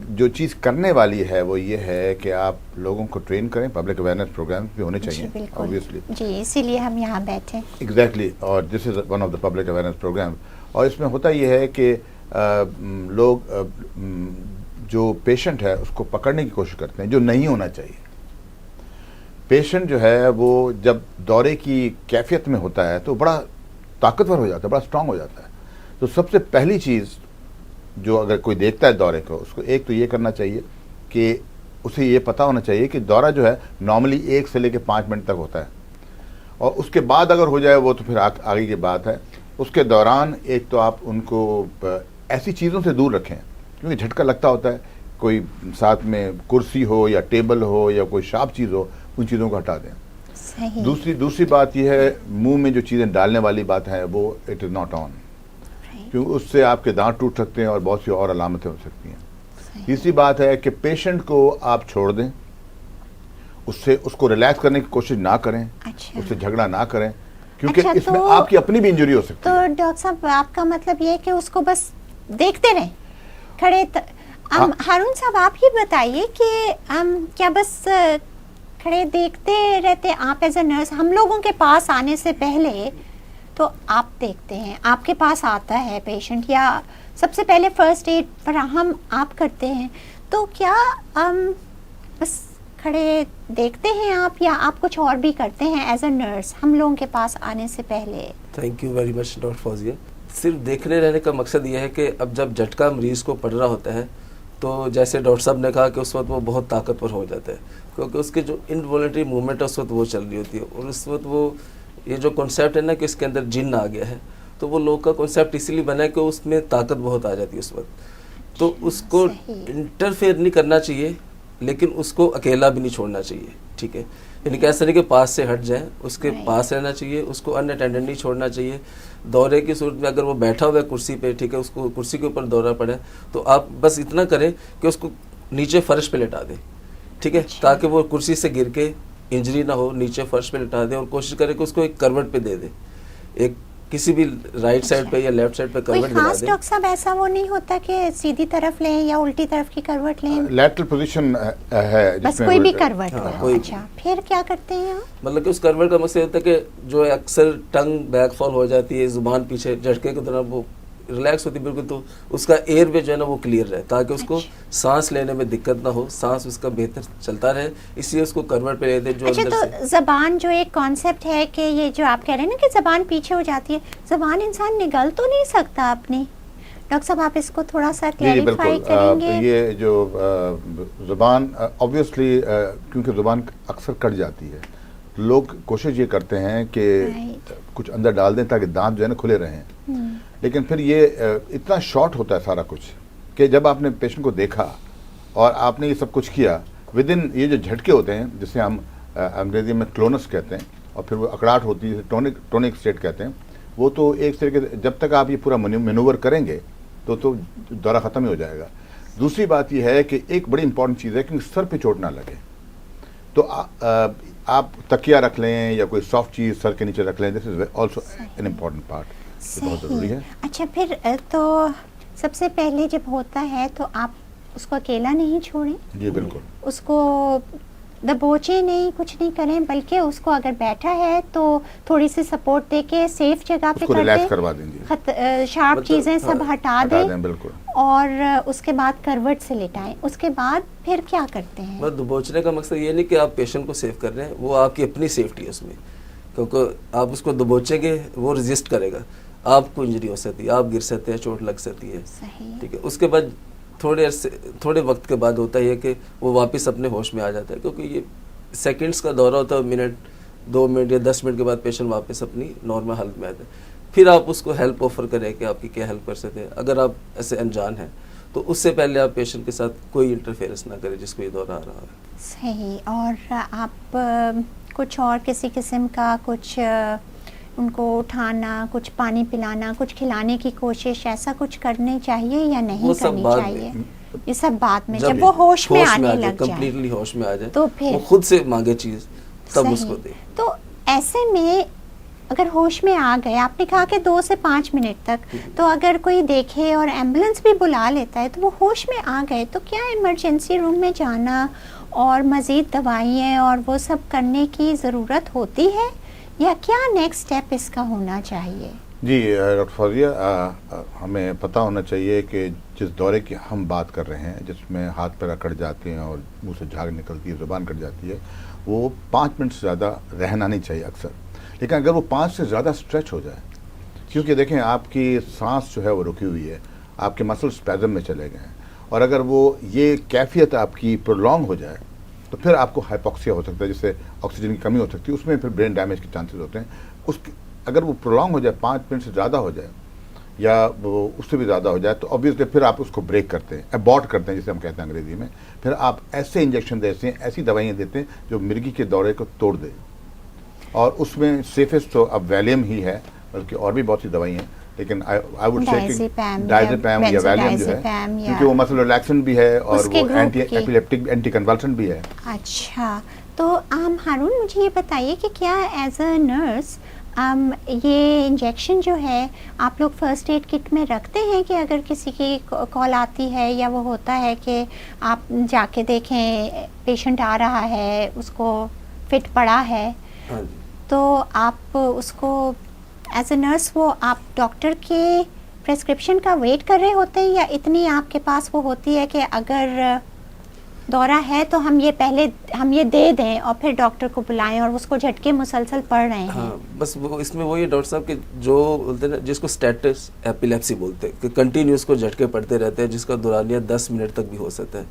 جو چیز کرنے والی ہے وہ یہ ہے کہ آپ لوگوں کو ٹرین کریں. پبلک اویئرنیس پروگرام بھی ہونے چاہیے obviously. جی اسی لیے ہم یہاں بیٹھے. ایگزیکٹلی. اور this is one of the public awareness program. اور اس میں ہوتا یہ ہے کہ لوگ جو پیشنٹ ہے اس کو پکڑنے کی کوشش کرتے ہیں جو نہیں ہونا چاہیے. پیشنٹ جو ہے وہ جب دورے کی کیفیت میں ہوتا ہے تو بڑا طاقتور ہو جاتا ہے, بڑا اسٹرانگ ہو جاتا ہے. تو سب سے پہلی چیز جو اگر کوئی دیکھتا ہے دورے کو, اس کو ایک تو یہ کرنا چاہیے کہ اسے یہ پتہ ہونا چاہیے کہ دورہ جو ہے نارملی 1 سے لے کے 5 منٹ تک ہوتا ہے, اور اس کے بعد اگر ہو جائے وہ تو پھر آگے کی بات ہے. اس کے دوران ایک تو آپ ان کو ایسی چیزوں سے دور رکھیں کیونکہ جھٹکا لگتا ہوتا ہے, کوئی ساتھ میں کرسی ہو یا ٹیبل ہو یا کوئی شارپ چیز ہو, ان چیزوں کو ہٹا دیں. دوسری بات یہ ہے منہ میں جو چیزیں ڈالنے والی بات ہے وہ اٹ از ناٹ آن, کیونکہ اس سے آپ کے دانت ٹوٹ سکتے ہیں اور بہت سی اور علامتیں ہو سکتی ہیں. تیسری بات ہے کہ پیشنٹ کو آپ چھوڑ دیں, اس کو ریلیکس کرنے کی کوشش نہ کریں, اس سے جھگڑا نہ کریں, کیونکہ اس میں آپ کی اپنی بھی انجری ہو سکتی ہے. تو ڈاکٹر صاحب آپ کا مطلب یہ ہے کہ اس کو بس دیکھتے رہیں کھڑے. ہارون صاحب آپ یہ بتائیے کہ کیا بس کھڑے دیکھتے رہتے آپ ایز اے نرس؟ ہم لوگوں کے پاس آنے سے پہلے تو آپ دیکھتے ہیں, آپ کے پاس آتا ہے پیشنٹ یا سب سے پہلے فرسٹ ایڈ فراہم آپ کرتے ہیں, تو کیا بس کھڑے دیکھتے ہیں آپ یا آپ کچھ اور بھی کرتے ہیں ایز اے نرس ہم لوگوں کے پاس آنے سے پہلے؟ Thank you very much doctor Fauzia. صرف دیکھنے رہنے کا مقصد یہ ہے کہ اب جب جھٹکا مریض کو پڑ رہا ہوتا ہے تو جیسے ڈاکٹر صاحب نے کہا کہ اس وقت وہ بہت طاقتور ہو جاتا ہے, کیونکہ اس کے جو انوالنٹری موومنٹ ہے اس وقت وہ چل رہی ہوتی ہے, اور اس وقت وہ یہ جو کنسیپٹ ہے نا کہ اس کے اندر جن آ گیا ہے, تو وہ لوگ کا کنسیپٹ اسی لیے بنا ہے کہ اس میں طاقت بہت آ جاتی ہے اس وقت. تو اس کو انٹرفیئر نہیں کرنا چاہیے, لیکن اس کو اکیلا بھی نہیں چھوڑنا چاہیے. ٹھیک ہے, یعنی کہ ایسا نہیں کہ پاس سے ہٹ جائیں, اس کے پاس رہنا چاہیے, اس کو ان اٹینڈنٹ نہیں چھوڑنا چاہیے. دورے کی صورت میں اگر وہ بیٹھا ہوا ہے کرسی پہ, ٹھیک ہے, اس کو کرسی کے اوپر دورہ پڑے تو آپ بس اتنا کریں کہ اس کو نیچے فرش پہ لٹا دیں. ٹھیک ہے, تاکہ وہ کرسی سے گر کے انجری نہ ہو, نیچے فرش پہ لٹا دیں اور کوشش کریں کہ اس کو ایک کروٹ پہ دے دیں, ایک کسی بھی رائٹ سائڈ پہ یا لیفٹ سائڈ پہ کروٹ دلا دیں. ڈاکٹر صاحب ایسا وہ نہیں ہوتا کہ سیدھی طرف لیں یا الٹی طرف کی کروٹ لیں؟ لیٹرل پوزیشن ہے بس کوئی بھی کروٹ ہو. اچھا, پھر کیا کرتے ہیں آپ؟ مطلب کہ اس کروٹ کا مقصد ہوتا ہے کہ جو اکثر ٹنگ بیک فال ہو جاتی ہے, زبان پیچھے جھٹکے کی طرح وہ ریلیکس ہوتی ہے بالکل, تو اس کا ایئر وے جو ہے نا وہ کلیئر رہے تاکہ اس کو سانس لینے میں دقت نہ ہو, سانس اس کا بہتر چلتا رہے, اس لیے اس کو کروٹ پہ لے دیں. جو اچھا, تو زبان جو ایک کانسیپٹ ہے کہ یہ جو آپ کہہ رہے ہیں نا کہ زبان پیچھے ہو جاتی ہے, زبان انسان نگل تو نہیں سکتا اپنی؟ ڈاکٹر صاحب آپ اس کو تھوڑا سا کلیریفائی کریں گے؟ یہ جو زبان اوبویسلی کیونکہ زبان اکثر کٹ جاتی ہے, لوگ کوشش یہ کرتے ہیں کہ کچھ اندر ڈال دیں تاکہ دانت جو ہے نا کھلے رہیں, لیکن پھر یہ اتنا شارٹ ہوتا ہے سارا کچھ کہ جب آپ نے پیشنٹ کو دیکھا اور آپ نے یہ سب کچھ کیا, ود ان یہ جو جھٹکے ہوتے ہیں جسے ہم انگریزی میں کلونس کہتے ہیں, اور پھر وہ اکڑاہٹ ہوتی ہے ٹونک اسٹیٹ کہتے ہیں, وہ تو ایک طریقے سے جب تک آپ یہ پورا مینوور کریں گے تو دورہ ختم ہی ہو جائے گا. دوسری بات یہ ہے کہ ایک بڑی امپورٹنٹ چیز ہے کہ سر پہ چوٹ نہ لگے, تو آپ تکیہ رکھ لیں یا کوئی سافٹ چیز سر کے نیچے رکھ لیں. This is also an important part, بہت ضروری ہے. اچھا, پھر تو سب سے پہلے جب ہوتا ہے تو آپ اس کو اکیلا نہیں چھوڑیں. جی بالکل, اس کو دبوچے نہیں, کچھ نہیں کریں, بلکہ اس کو اگر بیٹھا ہے تو تھوڑی سی سپورٹ دے کے سیف جگہ پہ ریلیکس کروا دیں, شارپ چیزیں سب ہٹا دیں, بالکل, اور اس کے بعد کروٹ سے لٹائیں. اس کے بعد پھر کیا کرتے ہیں؟ دبوچنے کا مقصد یہ نہیں کہ آپ پیشنٹ کو سیو کر رہے ہیں, وہ آپ کی اپنی سیفٹی ہے اس میں, کیونکہ آپ اس کو دبوچیں گے وہ ریزسٹ کرے گا, آپ کو انجری ہو سکتی ہے, آپ گر سکتے ہیں, چوٹ لگ سکتی ہے. ٹھیک ہے, اس کے بعد تھوڑے وقت کے بعد ہوتا ہے کہ وہ واپس اپنے ہوش میں آ جاتا ہے, کیونکہ یہ سیکنڈز کا دورہ ہوتا ہے, منٹ 2 منٹ یا 10 منٹ کے بعد پیشنٹ واپس اپنی نارمل حالت میں آتا ہے. پھر آپ اس کو ہیلپ آفر کریں کہ آپ کی کیا ہیلپ کر سکتے ہیں. اگر آپ ایسے انجان ہیں تو اس سے پہلے آپ پیشنٹ کے ساتھ کوئی انٹرفیئرنس نہ کریں جس کو یہ دورہ آ رہا ہے. صحیح. اور آپ کچھ اور کسی قسم کا کچھ ان کو اٹھانا, کچھ پانی پلانا, کچھ کھلانے کی کوشش, ایسا کچھ کرنی چاہیے یا نہیں کرنی چاہیے؟ یہ سب بعد میں جب وہ ہوش میں آنے لگ جائے, کمپلیٹلی ہوش میں آ جائے, تو پھر وہ خود سے مانگے چیز تب اس کو دے. تو ایسے میں اگر ہوش میں آ گئے, آپ نے کہا کہ 2 سے 5 منٹ تک, تو اگر کوئی دیکھے اور ایمبولینس بھی بلا لیتا ہے تو وہ ہوش میں آ گئے, تو کیا ایمرجنسی روم میں جانا اور مزید دوائیں اور وہ سب کرنے کی ضرورت ہوتی ہے, یا کیا نیکسٹ اسٹیپ اس کا ہونا چاہیے؟ جی ڈاکٹر فوزیہ, ہمیں پتہ ہونا چاہیے کہ جس دورے کی ہم بات کر رہے ہیں, جس میں ہاتھ پیر اکڑ جاتے ہیں اور منہ سے جھاگ نکلتی ہے, زبان کٹ جاتی ہے, وہ 5 منٹ سے زیادہ رہنا نہیں چاہیے اکثر. لیکن اگر وہ 5 سے زیادہ اسٹریچ ہو جائے, کیونکہ دیکھیں آپ کی سانس جو ہے وہ رکی ہوئی ہے, آپ کے مسل اسپیزم میں چلے گئے ہیں, اور اگر وہ یہ کیفیت آپ کی پرولونگ ہو جائے تو پھر آپ کو ہائپوکسیا ہو سکتا ہے, جس سے آکسیجن کی کمی ہو سکتی ہے, اس میں پھر برین ڈیمیج کے چانسز ہوتے ہیں. اگر وہ پرولونگ ہو جائے, 5 منٹ سے زیادہ ہو جائے یا وہ اس سے بھی زیادہ ہو جائے, تو obviously پھر آپ اس کو بریک کرتے ہیں, ابورٹ کرتے ہیں جسے ہم کہتے ہیں انگریزی میں. پھر آپ ایسے انجیکشن دیتے ہیں, ایسی دوائیاں دیتے ہیں جو مرغی کے دورے کو توڑ دے, اور اس میں سیفسٹ تو اب ویلیم ہی ہے, بلکہ اور بھی بہت سی دوائیں ہیں, لیکن آئی وڈ سے ڈائزیپام یا ویلیم جو ہے, کیونکہ وہ مسل ریلیکسنٹ بھی ہے اور وہ اینٹی ایپیلیپٹک اینٹی کنولسنٹ بھی ہے. اچھا, تو ہارون مجھے یہ بتائیے کہ کیا ایز اے نرس یہ انجیکشن جو ہے آپ لوگ فرسٹ ایڈ کٹ میں رکھتے ہیں, کہ اگر کسی کی کال آتی ہے یا وہ ہوتا ہے کہ آپ جا کے دیکھیں پیشنٹ آ رہا ہے, اس کو فٹ پڑا ہے, تو آپ اس کو ایز اے نرس وہ آپ ڈاکٹر کے پریسکرپشن کا ویٹ کر رہے ہوتے ہیں, یا اتنی آپ کے پاس وہ ہوتی ہے کہ اگر دورہ ہے تو ہم یہ دے دیں اور پھر ڈاکٹر کو بلائیں اور اس کو جھٹکے مسلسل پڑ رہے ہیں؟ ہاں, بس وہ اس میں وہی ڈاکٹر صاحب کہ جو بولتے ہیں نا, جس کو اسٹیٹس ایپیلیپسی بولتے ہیں, کہ کنٹینیوس کو جھٹکے پڑتے رہتے ہیں, جس کا دورانیہ 10 منٹ تک بھی ہو سکتا ہے.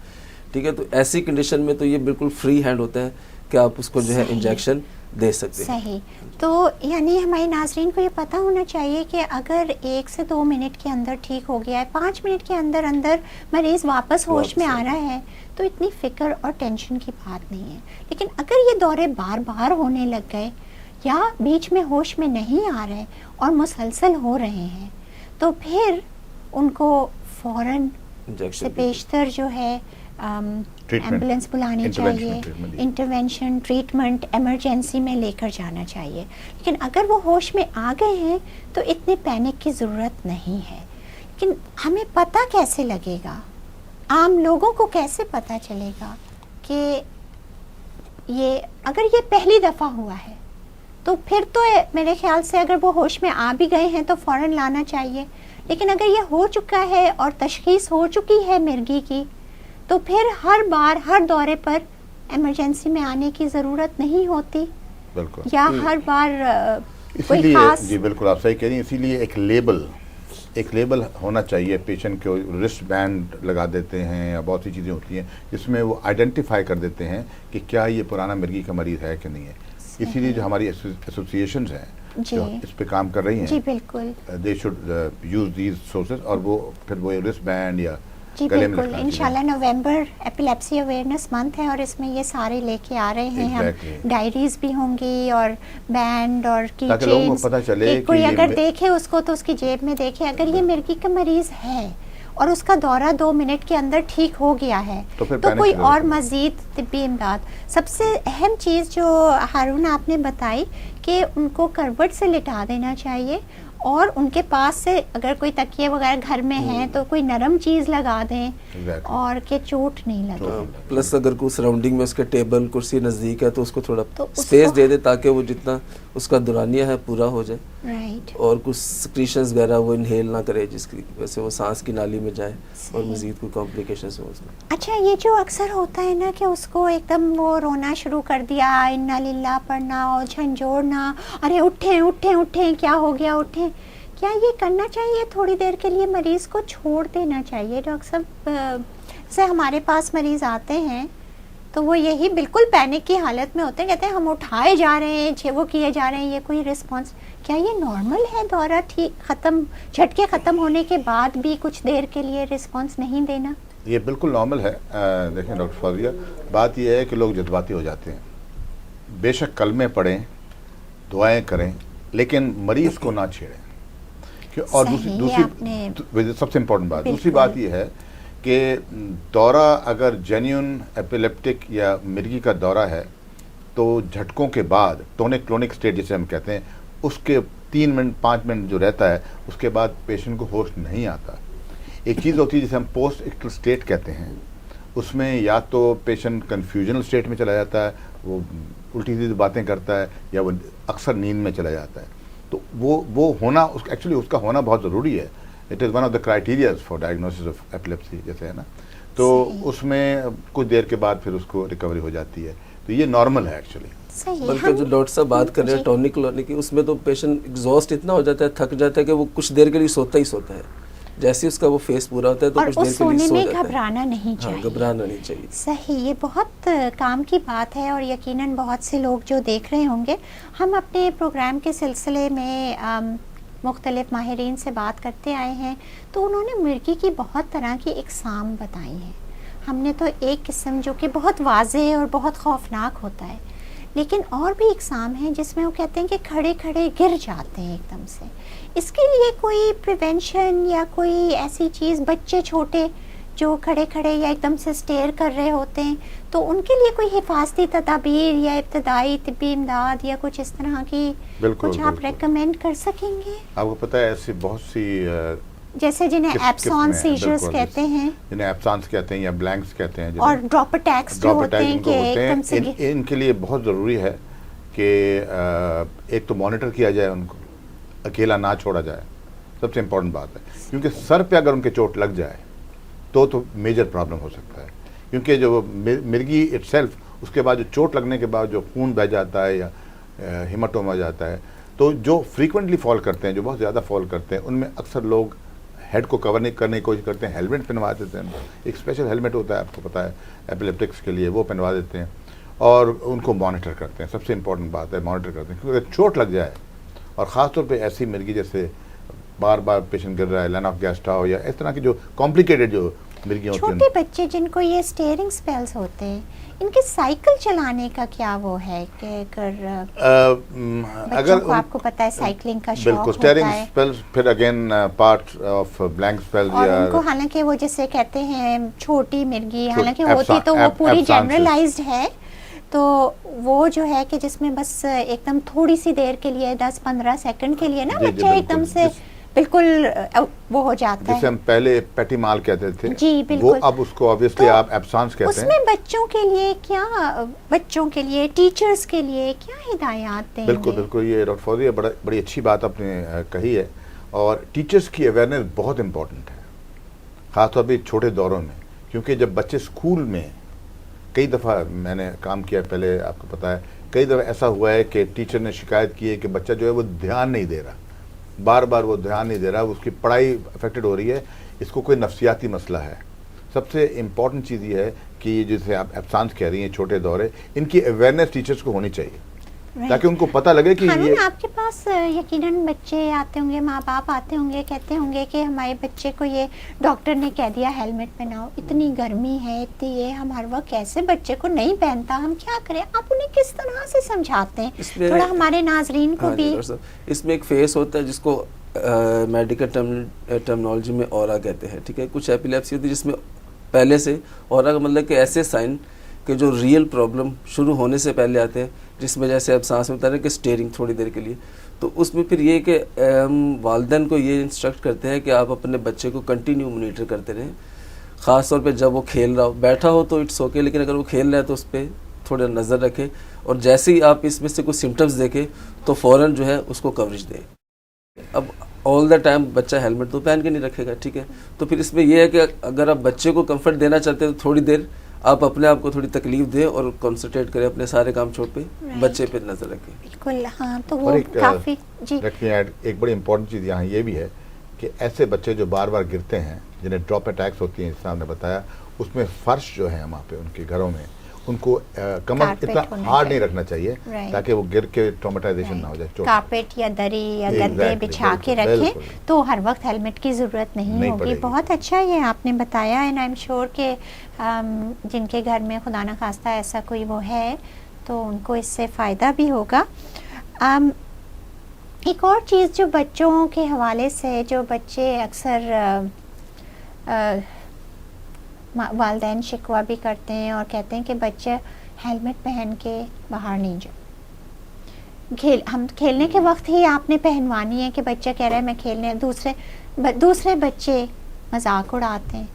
ٹھیک ہے, تو ایسی کنڈیشن میں تو یہ بالکل فری ہینڈ ہوتا ہے کہ آپ اس کو جو ہے انجیکشن دے سکتے ہیں. صحیح. تو یعنی ہمارے ناظرین کو یہ پتہ ہونا چاہیے کہ اگر 1 سے 2 منٹ کے اندر ٹھیک ہو گیا ہے, 5 منٹ کے اندر مریض واپس ہوش میں آ رہا ہے, تو اتنی فکر اور ٹینشن کی بات نہیں ہے. لیکن اگر یہ دورے بار بار ہونے لگ گئے یا بیچ میں ہوش میں نہیں آ رہے اور مسلسل ہو رہے ہیں, تو پھر ان کو فوراً سے بیشتر جو ہے ایمبولینس بلانی چاہیے, انٹرونشن ٹریٹمنٹ ایمرجنسی میں لے کر جانا چاہیے. لیکن اگر وہ ہوش میں آ گئے ہیں تو اتنے پینک کی ضرورت نہیں ہے. لیکن ہمیں پتہ کیسے لگے گا, عام لوگوں کو کیسے پتہ چلے گا کہ اگر یہ پہلی دفعہ ہوا ہے تو پھر تو میرے خیال سے اگر وہ ہوش میں آ بھی گئے ہیں تو فوراً لانا چاہیے. لیکن اگر یہ ہو چکا ہے اور تشخیص ہو چکی ہے مرغی کی, تو پھر ہر بار ہر دورے پر ایمرجنسی میں آنے کی ضرورت نہیں ہوتی. بالکل, یا ہر بار اسی لیے جی بالکل آپ صحیح کہہ رہی ہیں, اسی لیے ایک لیبل ہونا چاہیے. پیشنٹ کو رسٹ بینڈ لگا دیتے ہیں یا بہت سی چیزیں ہوتی ہیں جس میں وہ آئیڈینٹیفائی کر دیتے ہیں کہ کیا یہ پرانا مرغی کا مریض ہے کہ نہیں ہے. اسی لیے جو ہماری ایسوسیشنز ہیں جو اس پہ کام کر رہی ہیں, جی بالکل, they should use these sources, اور وہ پھر وہ رسٹ بینڈ یا جی بالکل. انشاءاللہ نومبر ایپیلیپسی اویئرنیس منتھ ہے اور اس میں یہ سارے لے کے آ رہے ہیں ہم. ڈائریز بھی ہوں گی اور بینڈ اور کی چینز, کوئی اگر دیکھے اس کو تو اس کی جیب میں دیکھے اگر یہ مرغی کا مریض ہے اور اس کا دورہ 2 منٹ کے اندر ٹھیک ہو گیا ہے تو کوئی اور مزید طبی امداد. سب سے اہم چیز جو ہارون آپ نے بتائی کہ ان کو کروٹ سے لٹا دینا چاہیے, اور ان کے پاس سے اگر کوئی تکیے وغیرہ گھر میں ہیں تو کوئی نرم چیز لگا دیں اور کہ چوٹ نہیں لگے. پلس اگر کوئی سراؤنڈنگ میں اس کے ٹیبل کرسی نزدیک ہے تو اس کو تھوڑا اسپیس دے دے تاکہ وہ جتنا اس کا دورانیہ ہے پورا ہو جائے. رائٹ. اور کچھ سکریشنز وغیرہ وہ انہیل نہ کرے جس کی وجہ سے وہ سانس کی نالی میں جائے اور مزید کوئی کمپلیکیشنز ہو اس میں. اچھا, یہ جو اکثر ہوتا ہے نا کہ اس کو ایک دم وہ رونا شروع کر دیا, انا للہ پڑھنا اور جھنجھوڑنا, ارے اٹھیں اٹھیں اٹھیں, کیا ہو گیا اٹھیں, کیا یہ کرنا چاہیے؟ تھوڑی دیر کے لیے مریض کو چھوڑ دینا چاہیے؟ ڈاکٹر صاحب سے ہمارے پاس مریض آتے ہیں تو وہ یہی بالکل پینک کی حالت میں ہوتے ہیں, کہتے ہیں ہم اٹھائے جا رہے ہیں, وہ کیے جا رہے ہیں, یہ کوئی رسپانس. کیا یہ نارمل ہے دورہ ٹھیک جھٹکے ختم ہونے کے بعد بھی کچھ دیر کے لیے رسپانس نہیں دینا؟ یہ بالکل نارمل ہے. دیکھیں ڈاکٹر فوزیہ, بات یہ ہے کہ لوگ جذباتی ہو جاتے ہیں. بے شک کلمے پڑھیں, دعائیں کریں, لیکن مریض کو نہ چھیڑیں. اور دوسری سب سے امپورٹنٹ بات, دوسری بات یہ ہے کہ دورہ اگر جینیون ایپیلیپٹک یا مرغی کا دورہ ہے تو جھٹکوں کے بعد ٹونک کلونک اسٹیٹ جسے ہم کہتے ہیں اس کے 3 منٹ 5 منٹ جو رہتا ہے اس کے بعد پیشنٹ کو ہوش نہیں آتا. ایک چیز ہوتی ہے جسے ہم پوسٹ ایکٹل اسٹیٹ کہتے ہیں, اس میں یا تو پیشنٹ کنفیوژنل اسٹیٹ میں چلا جاتا ہے, وہ الٹی سیدھی باتیں کرتا ہے, یا وہ اکثر نیند میں چلا جاتا ہے. تو وہ ہونا ایکچولی اس کا ہونا بہت ضروری ہے. It is one of the criterias for diagnosis of epilepsy جیسے ہے نا. تو اس میں کچھ دیر کے بعد پھر اس کو ریکوری ہو جاتی ہے. تو یہ نارمل ہے ایکچولی. بلکہ جو ڈاکٹر صاحب بات کر رہے ہیں ٹونک لانے کی, اس میں تو پیشنٹ ایگزاسٹ اتنا ہو جاتا ہے, تھک جاتا ہے کہ وہ کچھ دیر کے لیے سوتا ہی سوتا ہے. جیسے اس کا وہ فیس پورا ہوتا ہے تو کچھ دیر کے لیے سو جاتا ہے. گھبرانا نہیں چاہیے. گھبرانا نہیں چاہیے. صحیح, یہ بہت کام کی بات ہے, اور یقیناً بہت سے لوگ جو دیکھ رہے ہوں گے. ہم اپنے پروگرام کے سلسلے میں مختلف ماہرین سے بات کرتے آئے ہیں, تو انہوں نے مرغی کی بہت طرح کی اقسام بتائی ہیں. ہم نے تو ایک قسم جو کہ بہت واضح اور بہت خوفناک ہوتا ہے, لیکن اور بھی اقسام ہیں جس میں وہ کہتے ہیں کہ کھڑے کھڑے گر جاتے ہیں ایک دم سے. اس کے لیے کوئی پریونشن یا کوئی ایسی چیز, بچے چھوٹے جو کھڑے کھڑے یا ایک دم سے اسٹیئر کر رہے ہوتے ہیں, تو ان کے لیے کوئی حفاظتی تدابیر یا ابتدائی طبی امداد یا کچھ اس طرح کی کچھ آپ ریکمینڈ کر سکیں گے؟ آپ کو پتہ ہے ایسی بہت سی جیسے جنہیں ایپسون سیجرز کہتے ہیں, جنہیں ایپسانس کہتے ہیں یا بلینکس کہتے ہیں, اور ڈراپ اٹیکس جو ہوتے ہیں کہ ایک دم سے ان کے لیے بہت ضروری ہے کہ ایک تو مانیٹر کیا جائے, ان کو اکیلا نہ چھوڑا جائے. سب سے امپورٹنٹ بات ہے, کیونکہ سر پہ اگر ان کے چوٹ لگ جائے تو میجر پرابلم ہو سکتا ہے. کیونکہ جو مرغی اٹ سیلف, اس کے بعد جو چوٹ لگنے کے بعد جو خون بہہ جاتا ہے یا ہیماٹوما جاتا ہے, تو جو فریکوینٹلی فال کرتے ہیں, جو بہت زیادہ فال کرتے ہیں, ان میں اکثر لوگ ہیڈ کو کور نہیں کرنے کی کوشش کرتے ہیں, ہیلمٹ پہنوا دیتے ہیں. ایک اسپیشل ہیلمٹ ہوتا ہے, آپ کو پتہ ہے, ایپیلیپٹکس کے لیے, وہ پہنوا دیتے ہیں اور ان کو مانیٹر کرتے ہیں. سب سے امپورٹنٹ بات ہے مانیٹر کرتے ہیں, کیونکہ اگر چوٹ لگ جائے, اور خاص طور پہ ایسی مرغی جیسے بار بار پیشنٹ گر رہا ہے, لائن آف گیسٹاؤ یا اس طرح کی جو کمپلیکیٹڈ جو مرغیاں ہوتی ہیں, چھوٹے بچے جن کو یہ اسٹیئرنگ سپیلز ہوتے ہیں, ان کے سائیکل چلانے کا کیا وہ ہے کہ اگر کو آپ کو پتہ ہے سائیکلنگ کا شوق ہوتا ہے, اسٹیئرنگ سپیلز پھر اگین پارٹ آف بلینک سپیلز, اور ان کو حالانکہ وہ جسے کہتے ہیں چھوٹی مرغی, حالانکہ ہوتی تو وہ پوری جنرلائزڈ ہے, تو وہ جو ہے کہ جس میں بس ایک دم تھوڑی سی دیر کے لیے 10-15 سیکنڈ کے لیے نا بچہ ایک دم سے بالکل وہ ہو جاتا ہے, جسے ہم پہلے پیٹی مال کہتے تھے, جی بالکل, وہ اب اس کو obviously آپ ایپسانس کہتے ہیں. اس میں بچوں کے لیے کیا, بچوں کے لیے, ٹیچرز کے لیے کیا ہدایات دیں گے؟ بالکل, یہ ڈاکٹر فوزیہ بڑی اچھی بات آپ نے کہی ہے, اور ٹیچرز کی اویئرنیس بہت امپورٹنٹ ہے, خاص طور پہ چھوٹے دوروں میں. کیونکہ جب بچے اسکول میں, کئی دفعہ میں نے کام کیا پہلے, آپ کو پتہ ہے, کئی دفعہ ایسا ہوا ہے کہ ٹیچر نے شکایت کی ہے کہ بچہ جو ہے وہ دھیان نہیں دے رہا, بار بار وہ دھیان نہیں دے رہا, اس کی پڑھائی افیکٹڈ ہو رہی ہے, اس کو کوئی نفسیاتی مسئلہ ہے. سب سے امپورٹنٹ چیز یہ ہے کہ جسے آپ ایپسانس کہہ رہی ہیں, چھوٹے دورے, ان کی اویئرنیس ٹیچرز کو ہونی چاہیے, تاکہ ان کو پتہ لگے کہ یہ آپ کے پاس یقیناً بچے آتے ہوں گے, ماں باپ آتے ہوں گے, کہتے ہوں گے کہ ہمارے بچے کو یہ ڈاکٹر نے کہہ دیا ہیلمٹ پہناؤ, اتنی گرمی ہے, اتنی یہ, ہم ہر وقت کیسے بچے کو نہیں پہنتا, ہم کیا کریں؟ آپ انہیں کس طرح سے سمجھاتے ہیں, تھوڑا ہمارے ناظرین کو بھی. اس میں ایک فیس ہوتا ہے جس کو میڈیکل ٹرمنالوجی میں اورا کہتے ہیں, ٹھیک ہے. کچھ ایپیلیپسی ہوتی ہے جس میں پہلے سے اورا کا مطلب کہ ایسے سائن کہ جو ریئل پرابلم شروع ہونے سے پہلے آتے ہیں, جس میں جیسے اب سانس میں بتا رہے ہیں کہ اسٹیئرنگ تھوڑی دیر کے لیے, تو اس میں پھر یہ کہ والدین کو یہ انسٹرکٹ کرتے ہیں کہ آپ اپنے بچے کو کنٹینیو مانیٹر کرتے رہیں, خاص طور پہ جب وہ کھیل رہا ہو, بیٹھا ہو تو اٹس اوکے, لیکن اگر وہ کھیل رہا ہے تو اس پہ تھوڑا نظر رکھے, اور جیسے ہی آپ اس میں سے کوئی سمٹمز دیکھیں تو فوراً جو ہے اس کو کوریج دیں. اب آل دا ٹائم بچہ ہیلمٹ تو پہن کے نہیں رکھے گا, ٹھیک ہے, تو پھر اس میں یہ ہے کہ اگر آپ بچے کو کمفرٹ دینا چاہتے ہیں تو تھوڑی دیر آپ اپنے آپ کو تھوڑی تکلیف دیں اور کنسنٹریٹ کریں اپنے سارے کام چھوڑ پہ, بچے پہ نظر رکھیں. بالکل, ہاں, تو وہ کافی. جی ایک بڑی امپورٹنٹ چیز یہاں یہ بھی ہے کہ ایسے بچے جو بار بار گرتے ہیں, جنہیں ڈراپ اٹیکس ہوتی ہیں, جس طرح نے بتایا, اس میں فرش جو ہے وہاں پہ ان کے گھروں میں, ان کو کمر اتنا ہارڈ نہیں رکھنا چاہیے تاکہ وہ گر کے ٹرامیٹائزیشن نہ ہو جائے. کارپیٹ یا دری یا گدے بچھا کے رکھیں تو ہر وقت ہیلمٹ کی ضرورت نہیں ہوگی. بہت اچھا یہ آپ نے بتایا, اینڈ آئی ایم شیور کہ جن کے گھر میں خدا نہ خواستہ ایسا کوئی وہ ہے تو ان کو اس سے فائدہ بھی ہوگا. ایک اور چیز جو بچوں کے حوالے سے, جو بچے اکثر والدین شکوہ بھی کرتے ہیں اور کہتے ہیں کہ بچے ہیلمٹ پہن کے باہر نہیں جائے, ہم کھیلنے کے وقت ہی آپ نے پہنوانی ہے کہ بچہ کہہ رہا ہے میں کھیلنے، دوسرے بچے مذاق اڑاتے ہیں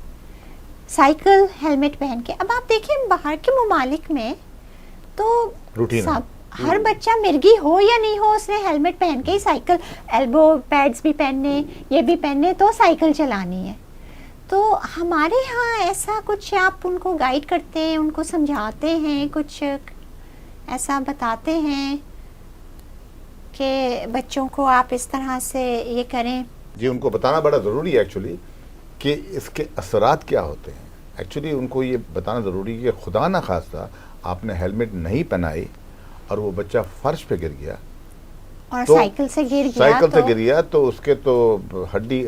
سائیکل ہیلمٹ پہن کے. اب آپ دیکھیں باہر کے ممالک میں تو روٹین ہے. ہر بچہ مرغی ہو یا نہیں ہو اس نے ہیلمٹ پہن کے ہی سائیکل، ایلبو پیڈز بھی پہننے، یہ بھی پہننے تو سائیکل چلانی ہے. تو ہمارے ہاں ایسا کچھ آپ ان کو گائیڈ کرتے ہیں، ان کو سمجھاتے ہیں، کچھ ایسا بتاتے ہیں کہ بچوں کو آپ اس طرح سے یہ کریں؟ جی ان کو بتانا بڑا ضروری ہے ایکچولی کہ اس کے اثرات کیا ہوتے ہیں. ایکچولی ان کو یہ بتانا ضروری ہے کہ خدا نہ خواستہ آپ نے ہیلمٹ نہیں پہنائی اور وہ بچہ فرش پہ گر گیا اور تو سائیکل سے گر گیا تو اس کے تو ہڈی،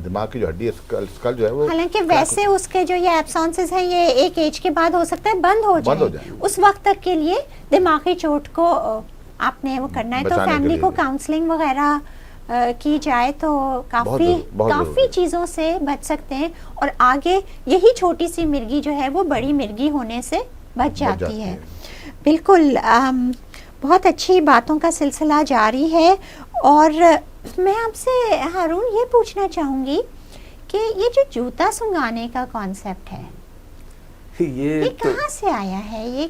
دماغ کی جو ہڈی ہے اسکل جو ہے وہ، حالانکہ ویسے اس کے جو یہ ایبسانسز ہیں یہ ایک ایج کے بعد ہو سکتا ہے بند ہو جائے. اس وقت تک کے لیے دماغی چوٹ کو آپ نے وہ کرنا ہے. تو فیملی کو کاؤنسلنگ وغیرہ کی جائے تو کافی چیزوں سے بچ سکتے ہیں، اور آگے یہی چھوٹی سی مرغی جو ہے وہ بڑی مرغی ہونے سے بچ جاتی ہے. بالکل بہت اچھی باتوں کا سلسلہ جاری ہے. اور میں آپ سے ہارون یہ پوچھنا چاہوں گی کہ یہ جو جوتا سنگانے کا کانسیپٹ ہے یہ کہاں سے آیا ہے؟ یہ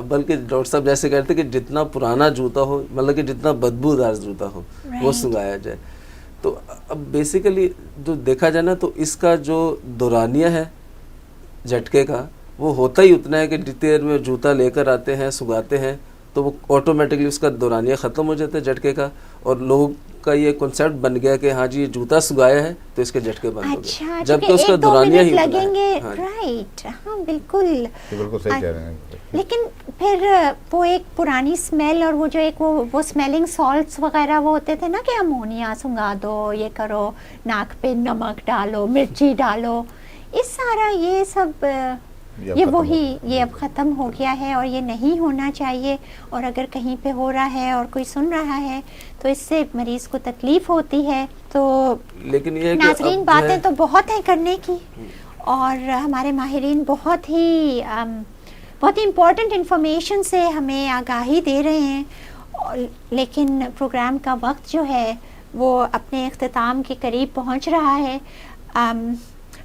بلکہ ڈاکٹر صاحب جیسے کہتے ہیں کہ جتنا پرانا جوتا ہو، مطلب کہ جتنا بدبودار جوتا ہو وہ سنگایا جائے. تو اب بیسیکلی جو دیکھا جائے نا تو اس کا جو دورانیہ ہے جھٹکے کا وہ ہوتا ہی اتنا ہے کہ جتنی دیر میں جوتا لے کر آتے ہیں سنگاتے ہیں تو وہ آٹومیٹکلی اس کا دورانیہ ختم ہو جاتا ہے جھٹکے کا، اور لوگوں کا یہ کنسیپٹ بن گیا کہ ہاں جی یہ جوتا سنگایا ہے تو اس کے جھٹکے بند ہو گئے، جبکہ اس کا دورانیہ ہی اتنا ہے. رائٹ، ہاں بالکل صحیح کہہ رہے ہیں. لیکن پھر وہ ایک پرانی اسمیل اور وہ جو ایک وہ اسمیلنگ سالٹس وغیرہ وہ ہوتے تھے نا کہ امونیا سنگا دو، یہ کرو، ناک پہ نمک ڈالو، مرچی ڈالو، اس سارا یہ سب یہ اب ختم ہو گیا ہے اور یہ نہیں ہونا چاہیے. اور اگر کہیں پہ ہو رہا ہے اور کوئی سن رہا ہے تو اس سے مریض کو تکلیف ہوتی ہے. تو لیکن یہ ناظرین باتیں تو بہت ہیں کرنے کی، اور ہمارے ماہرین بہت ہی امپورٹنٹ انفارمیشن سے ہمیں آگاہی دے رہے ہیں، لیکن پروگرام کا وقت جو ہے وہ اپنے اختتام کے قریب پہنچ رہا ہے.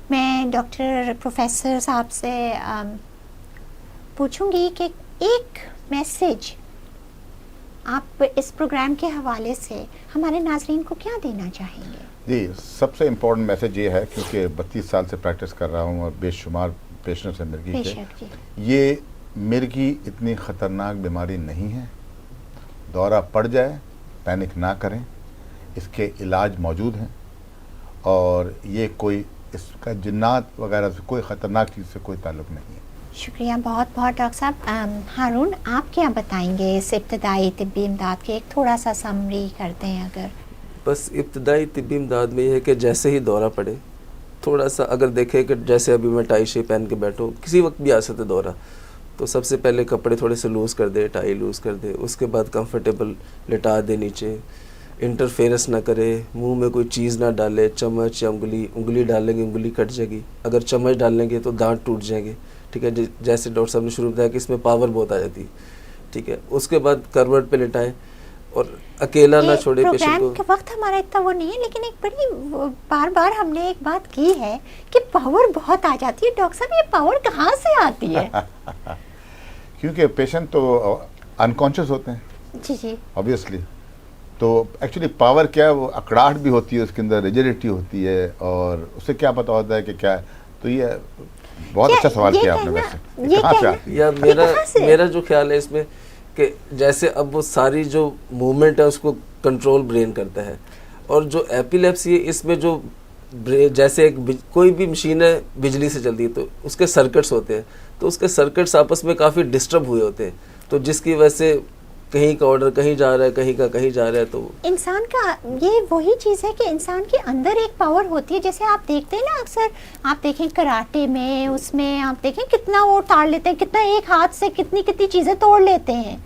میں ڈاکٹر پروفیسر صاحب سے پوچھوں گی کہ ایک میسیج آپ اس پروگرام کے حوالے سے ہمارے ناظرین کو کیا دینا چاہیں گے؟ جی سب سے امپورٹنٹ میسیج یہ ہے، کیونکہ 32 سال سے پریکٹس کر رہا ہوں اور بے شمار پیشنٹس ہیں مرگی کے، یہ مرگی اتنی خطرناک بیماری نہیں ہے. دورہ پڑ جائے پینک نہ کریں، اس کے علاج موجود ہیں، اور یہ کوئی اس کا جنات وغیرہ سے کوئی خطرناک چیز سے کوئی تعلق نہیں ہے. شکریہ بہت بہت ڈاکٹر صاحب. ہارون آپ کیا بتائیں گے اس ابتدائی طبی امداد کے؟ ایک تھوڑا سا سمری کرتے ہیں. اگر بس ابتدائی طبی امداد میں یہ ہے کہ جیسے ہی دورہ پڑے تھوڑا سا اگر دیکھیں کہ جیسے ابھی میں ٹائی شے پہن کے بیٹھوں، کسی وقت بھی آ سکتے دورہ، تو سب سے پہلے کپڑے تھوڑے سے لوز کر دے، ٹائی لوز کر دے، اس کے بعد کمفرٹیبل لٹا دے نیچے، انٹرفیئرنس نہ کرے، منہ میں کوئی چیز نہ ڈالے، چمچ یا انگلی ڈالیں گے انگلی کٹ جائے گی، اگر چمچ ڈالیں گے تو دانت ٹوٹ جائیں گے. ٹھیک ہے، جیسے ڈاکٹر صاحب نے شروع بتایا کہ اس میں پاور بہت آ جاتی ہے. ٹھیک ہے، اس کے بعد کروٹ پہ لٹائیں اور اکیلا نہ چھوڑے پیشنٹ کو. پروگرام کا وقت ہمارا اتنا وہ نہیں ہے، لیکن ایک بڑی بار ہم نے ایک بات کی ہے کہ پاور بہت آ جاتی ہے. ڈاکٹر صاحب یہ پاور کہاں سے آتی ہے؟ کیونکہ پیشنٹ تو انکانشیس ہوتے ہیں. جی obviously. تو ایکچولی پاور کیا ہے، وہ اکڑاہٹ بھی ہوتی ہے، اس کے اندر ریجیڈیٹی ہوتی ہے، اور اسے کیا پتہ ہوتا ہے کہ کیا ہے. تو یہ بہت اچھا سوال کیا آپ نے. ویسے کہاں سے آتی ہے؟ یا میرا جو خیال ہے اس میں کہ جیسے اب وہ ساری جو موومنٹ ہے اس کو کنٹرول برین کرتا ہے، اور جو ایپیلیپسی ہے اس میں جو جیسے کوئی بھی مشین ہے بجلی سے چلتی ہے تو اس کے سرکٹس ہوتے ہیں، تو اس کے سرکٹس آپس میں کافی ڈسٹرب ہوئے ہوتے ہیں، تو جس کی وجہ سے کہیں کا آرڈر کہیں جا رہا ہے، کہیں کا کہیں جا رہا ہے. تو انسان کا یہ وہی چیز ہے کہ انسان کے اندر ایک پاور ہوتی ہے. جیسے آپ دیکھتے ہیں نا اکثر آپ دیکھیں کراٹے میں، اس میں آپ دیکھیں کتنا وہ ٹاڑ لیتے ہیں، کتنا ایک ہاتھ سے کتنی چیزیں توڑ لیتے ہیں،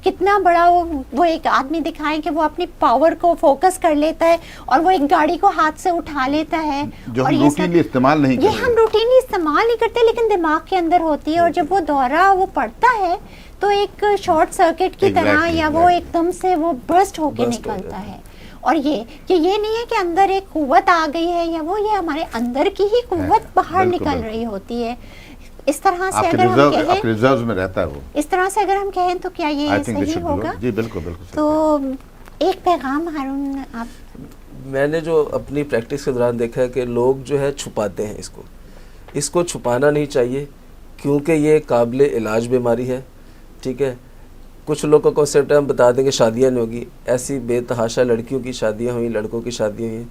کتنا بڑا وہ ایک آدمی دکھائیں کہ وہ اپنی پاور کو فوکس کر لیتا ہے اور وہ ایک گاڑی کو ہاتھ سے اٹھا لیتا ہے. جو ہم روٹینلی استعمال نہیں کرتے، لیکن دماغ کے اندر ہوتی ہے، اور جب وہ دورہ وہ پڑتا ہے تو ایک شارٹ سرکٹ کی طرح Exactly, یا وہ exactly. ایک دم سے وہ برسٹ ہو کے Burst ہو نکلتا جاتا ہے. اور یہ نہیں ہے کہ اندر ایک قوت آ گئی ہے یا وہ، یہ ہمارے اندر کی ہی قوت باہر بالکل، نکل بالکل. رہی ہوتی ہے. اس طرح سے آپ کے اگر ہم ریزرو کہیں، ریزروز میں رہتا ہے وہ. اس طرح سے اگر ہم کہیں تو کیا I یہ think we صحیح should ہوگا؟ جی بالکل بالکل. تو ایک پیغام ہارون آپ. میں نے جو اپنی پریکٹس کے دوران دیکھا ہے کہ لوگ جو ہے چھپاتے ہیں اس کو چھپانا نہیں چاہیے کیونکہ یہ قابل علاج بیماری ہے. ٹھیک ہے، کچھ لوگ کا کانسیپٹ ہے ہم بتا دیں کہ شادیاں نہیں ہوگی. ایسی بے تحاشا لڑکیوں کی شادیاں ہوئیں، لڑکوں کی شادیاں ہوئی ہیں،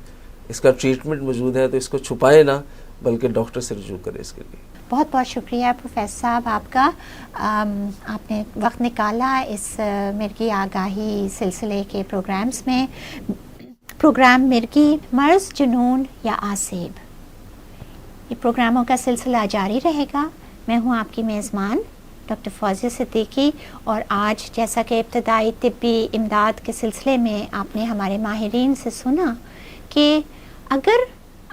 اس کا ٹریٹمنٹ موجود ہے، تو اس کو چھپائیں نہ بلکہ ڈاکٹر سے رجوع کریں اس کے لیے. بہت بہت شکریہ پروفیسر صاحب آپ کا، آپ نے وقت نکالا اس مرگی آگاہی سلسلے کے پروگرامز میں. پروگرام مرگی، مرض، جنون یا آسیب، یہ پروگراموں کا سلسلہ جاری رہے گا. میں ہوں آپ کی میزبان ڈاکٹر فوزیہ صدیقی، اور آج جیسا کہ ابتدائی طبی امداد کے سلسلے میں آپ نے ہمارے ماہرین سے سنا کہ اگر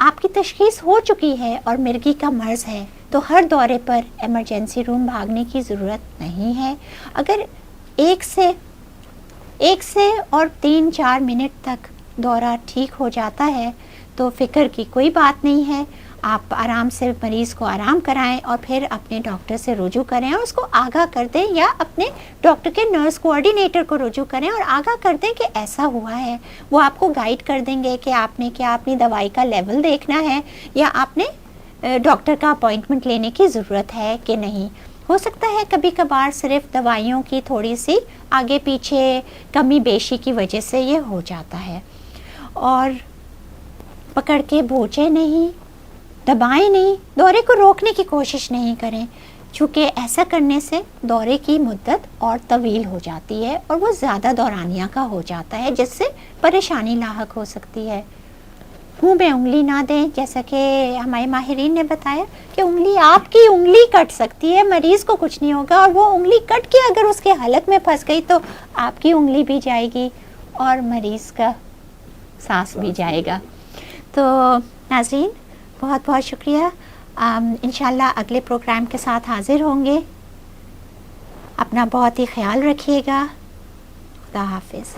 آپ کی تشخیص ہو چکی ہے اور مرگی کا مرض ہے تو ہر دورے پر ایمرجنسی روم بھاگنے کی ضرورت نہیں ہے. اگر ایک سے اور 3-4 منٹ تک دورہ ٹھیک ہو جاتا ہے تو فکر کی کوئی بات نہیں ہے. آپ آرام سے مریض کو آرام کرائیں اور پھر اپنے ڈاکٹر سے رجوع کریں اور اس کو آگاہ کر دیں، یا اپنے ڈاکٹر کے نرس کوآرڈینیٹر کو رجوع کریں اور آگاہ کر دیں کہ ایسا ہوا ہے. وہ آپ کو گائیڈ کر دیں گے کہ آپ نے کیا اپنی دوائی کا لیول دیکھنا ہے یا آپ نے ڈاکٹر کا اپوائنٹمنٹ لینے کی ضرورت ہے کہ نہیں. ہو سکتا ہے کبھی کبھار صرف دوائیوں کی تھوڑی سی آگے پیچھے کمی بیشی کی وجہ سے یہ ہو جاتا ہے. اور پکڑ کے بھوچے نہیں، دبائیں نہیں، دورے کو روکنے کی کوشش نہیں کریں، چونکہ ایسا کرنے سے دورے کی مدت اور طویل ہو جاتی ہے اور وہ زیادہ دورانیہ کا ہو جاتا ہے، جس سے پریشانی لاحق ہو سکتی ہے. منہ میں انگلی نہ دیں، جیسا کہ ہمارے ماہرین نے بتایا کہ انگلی، آپ کی انگلی کٹ سکتی ہے، مریض کو کچھ نہیں ہوگا، اور وہ انگلی کٹ کے اگر اس کے حلق میں پھنس گئی تو آپ کی انگلی بھی جائے گی اور مریض کا سانس بھی جائے گا. تو ناظرین بہت بہت شکریہ. انشاءاللہ اگلے پروگرام کے ساتھ حاضر ہوں گے. اپنا بہت ہی خیال رکھیے گا. خدا حافظ.